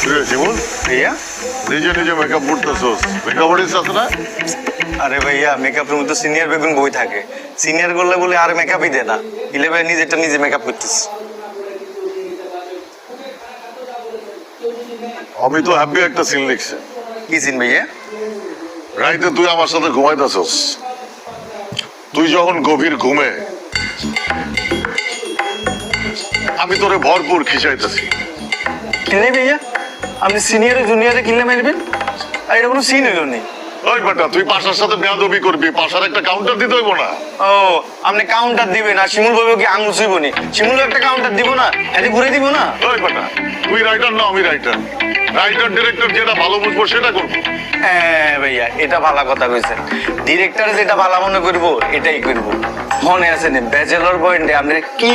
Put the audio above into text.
জীবন ভাইয়া নিজে নিজে মেকআপ করতেছোস, মেকআপ আর্টিস্ট আছে না? আরে ভাইয়া মেকআপের মধ্যে সিনিয়র বেগুন বই থাকে, সিনিয়র করলে বলে আর মেকআপই দেয় না, ইলে ভাই নিজেরটা নিজে মেকআপ করতেছি। আমি তো হ্যাপি একটা সিন লিখছি। কি সিন ভাইয়া? রাইতে তুই আমার সাথে ঘুমাইতেছস, তুই যখন গভীর ঘুমে আমি তোরে ভরপুর খিসাইতেছি। কিনে ভাইয়া আপনি সিনিয়রে জুনিয়রে কিনলে মারবেন? আর এটা কোনো সিন হইল নেই। ওই বেটা তুই পাশার সাথে বেয়াদবি করবি, পাশার একটা কাউন্টার দিতে হইব না? ও আপনি কাউন্টার দিবেন আর শিমুল ভাবে কি আঙুল ছুইব নি? শিমুল একটা কাউন্টার দিব না, এতে ঘুরে দিব না? ওই বেটা তুই রাইটার না আমি রাইটার, রাইটার ডিরেক্টর যেটা ভালো বুঝবো সেটা করবো। হ্যাঁ ভাইয়া এটা ভালো কথা কইছেন, ডিরেক্টর যেটা ভালো মনে করবো এটাই করবো। মনে আছে ব্যাচেলর পয়েন্টে আপনি কি